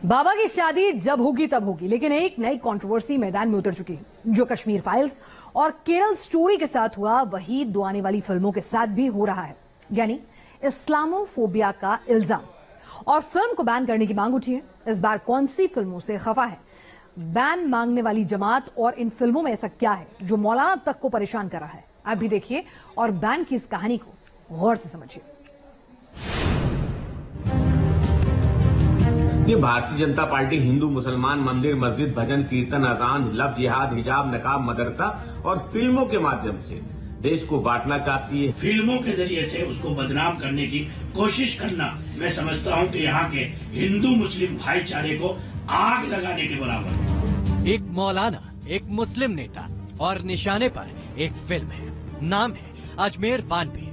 बाबा की शादी जब होगी तब होगी, लेकिन एक नई कंट्रोवर्सी मैदान में उतर चुकी है। जो कश्मीर फाइल्स और केरल स्टोरी के साथ हुआ, वही दो आने वाली फिल्मों के साथ भी हो रहा है, यानी इस्लामोफोबिया का इल्जाम। और फिल्म को बैन करने की मांग उठी है। इस बार कौन सी फिल्मों से खफा है बैन मांगने वाली जमात, और इन फिल्मों में ऐसा क्या है जो मौलाना तक को परेशान कर रहा है? आप भी देखिए और बैन की इस कहानी को गौर से समझिए। ये भारतीय जनता पार्टी हिंदू मुसलमान मंदिर मस्जिद भजन कीर्तन अजान लव जिहाद हिजाब नकाब मदरसा और फिल्मों के माध्यम से देश को बांटना चाहती है। फिल्मों के जरिए से उसको बदनाम करने की कोशिश करना, मैं समझता हूं कि यहाँ के हिंदू मुस्लिम भाईचारे को आग लगाने के बराबर है। एक मौलाना, एक मुस्लिम नेता और निशाने पर एक फिल्म है, नाम है अजमेर बानवे।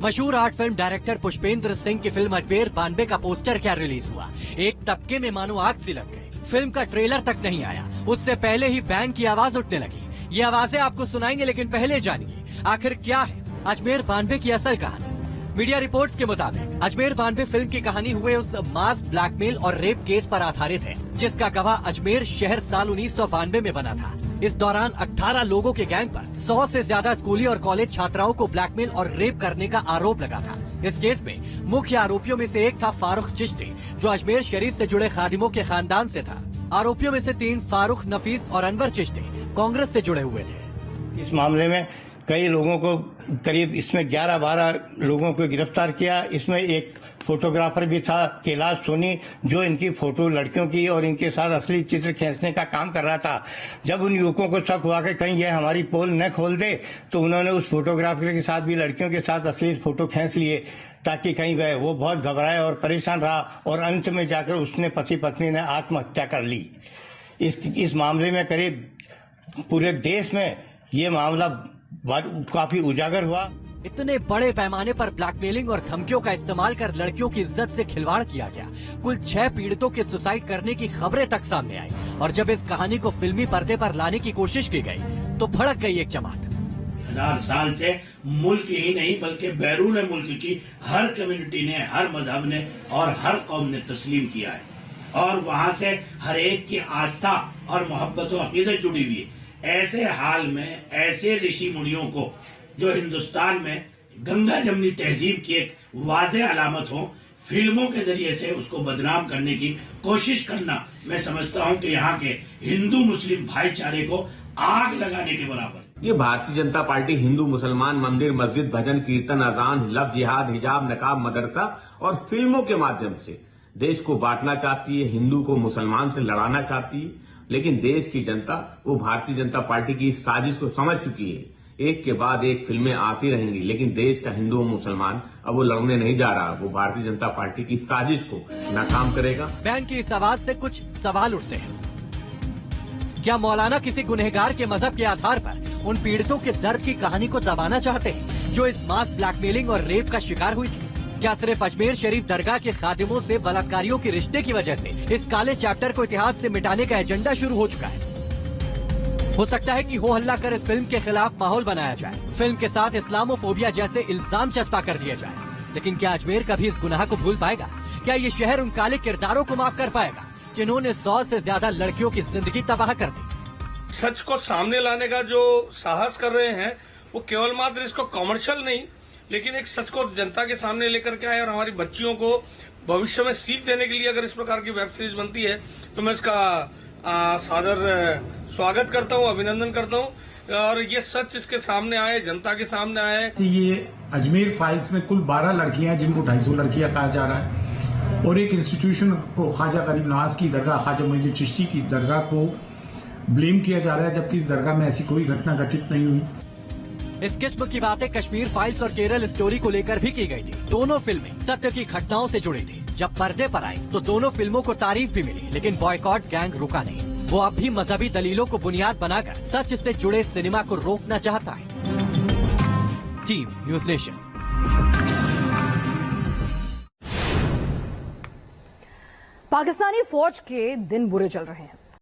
मशहूर art film director Pushpendra Singh की फिल्म अजमेर बानवे का पोस्टर क्या रिलीज हुआ, एक तबके में मानो आग सी लग गई। फिल्म का ट्रेलर तक नहीं आया, उससे पहले ही बैन की आवाज उठने लगी। ये आवाजें आपको सुनाएंगे, लेकिन पहले जानिए आखिर क्या है अजमेर बानवे की असल कहानी। मीडिया रिपोर्ट्स के मुताबिक अजमेर बानवे फिल्म की कहानी हुए उस मास ब्लैकमेल और रेप केस पर आधारित है, जिसका गवाह अजमेर शहर साल 1992 में बना था। इस दौरान 18 लोगों के गैंग पर 100 से ज्यादा स्कूली और कॉलेज छात्राओं को ब्लैकमेल और रेप करने का आरोप लगा था। इस केस में मुख्य आरोपियों में से एक था फारूक चिश्ती, जो अजमेर शरीफ से जुड़े खादिमों के खानदान से था। आरोपियों में से 3 फारूक, नफीस और अनवर चिश्ती कांग्रेस से जुड़े हुए थे। इस मामले में कई लोगों को, करीब इसमें 11-12 लोगों को गिरफ्तार किया। इसमें एक फोटोग्राफर भी था, कैलाश सोनी, जो इनकी फोटो लड़कियों की और इनके साथ असली चित्र खींचने का काम कर रहा था। जब उन युवकों को शक हुआ कि कहीं यह हमारी पोल न खोल दे, तो उन्होंने उस फोटोग्राफर के साथ भी लड़कियों के साथ असली फोटो खींच लिए, ताकि कहीं गए। वो बहुत घबराया और परेशान रहा, और अंत में जाकर उसने पति पत्नी ने आत्महत्या कर ली। इस मामले में करीब पूरे देश में ये मामला काफी उजागर हुआ। इतने बड़े पैमाने पर ब्लैकमेलिंग और धमकियों का इस्तेमाल कर लड़कियों की इज्जत से खिलवाड़ किया गया। कुल 6 पीड़ितों के सुसाइड करने की खबरें तक सामने आई, और जब इस कहानी को फिल्मी पर्दे पर लाने की कोशिश की गई तो भड़क गई एक जमात। 1000 साल से मुल्क ही नहीं बल्कि बैरून मुल्क की हर कम्युनिटी ने, हर मजहब ने और हर कौम ने तस्लीम किया है, और वहाँ से हर एक की आस्था और मोहब्बत और अकीदत जुड़ी हुई है। ऐसे हाल में ऐसे ऋषि मुनियों को, जो हिंदुस्तान में गंगा जमनी तहजीब की एक वाज़ेह अलामत हो, फिल्मों के जरिए से उसको बदनाम करने की कोशिश करना, मैं समझता हूं कि यहाँ के हिंदू मुस्लिम भाईचारे को आग लगाने के बराबर। ये भारतीय जनता पार्टी हिंदू मुसलमान मंदिर मस्जिद भजन कीर्तन अजान लव जिहाद हिजाब नकाब मदरसा और फिल्मों के माध्यम से देश को बांटना चाहती है, हिंदू को मुसलमान से लड़ाना चाहती है। लेकिन देश की जनता वो भारतीय जनता पार्टी की इस साजिश को समझ चुकी है। एक के बाद एक फिल्में आती रहेंगी, लेकिन देश का हिंदू और मुसलमान अब वो लड़ने नहीं जा रहा। वो भारतीय जनता पार्टी की साजिश को नाकाम करेगा। बैन की इस आवाज से कुछ सवाल उठते हैं। क्या मौलाना किसी गुनहगार के मजहब के आधार पर उन पीड़ितों के दर्द की कहानी को दबाना चाहते हैं, जो इस मास ब्लैकमेलिंग और रेप का शिकार हुई थी? क्या सिर्फ अजमेर शरीफ दरगाह के खादिमों से बलात्कारियों के रिश्ते की वजह से इस काले चैप्टर को इतिहास से मिटाने का एजेंडा शुरू हो चुका है? हो सकता है कि हो हल्ला कर इस फिल्म के खिलाफ माहौल बनाया जाए, फिल्म के साथ इस्लामोफोबिया जैसे इल्जाम चस्पा कर दिया जाए। लेकिन क्या अजमेर कभी इस गुनाह को भूल पाएगा? क्या ये शहर उन काले किरदारों को माफ कर पाएगा जिन्होंने 100 से ज्यादा लड़कियों की जिंदगी तबाह कर दी? सच को सामने लाने का जो साहस कर रहे हैं, वो केवल मात्र इसको कमर्शियल नहीं, लेकिन एक सच को जनता के सामने लेकर के आए, और हमारी बच्चियों को भविष्य में सीख देने के लिए अगर इस प्रकार की वेब सीरीज बनती है, तो मैं इसका सादर स्वागत करता हूं, अभिनंदन करता हूं। और ये सच इसके सामने आए, जनता के सामने आए। ये अजमेर फाइल्स में कुल 12 लड़कियां हैं, जिनको 250 लड़कियां कहा जा रहा है, और एक इंस्टीट्यूशन को ख्वाजा गरीब नवाज की दरगाह, ख्वाजा मोइनुद्दीन चिश्ती की दरगाह को ब्लेम किया जा रहा है, जबकि इस दरगाह में ऐसी कोई घटना घटित नहीं हुई। इस किस्म की बातें कश्मीर फाइल्स और केरल स्टोरी को लेकर भी की गई थी। दोनों फिल्में सत्य की घटनाओं से जुड़ी थी। जब पर्दे पर आई तो दोनों फिल्मों को तारीफ भी मिली, लेकिन बॉयकॉट गैंग रुका नहीं। वो अब भी मजहबी दलीलों को बुनियाद बनाकर सच से जुड़े सिनेमा को रोकना चाहता है। Team news nation. पाकिस्तानी फौज के दिन बुरे चल रहे हैं।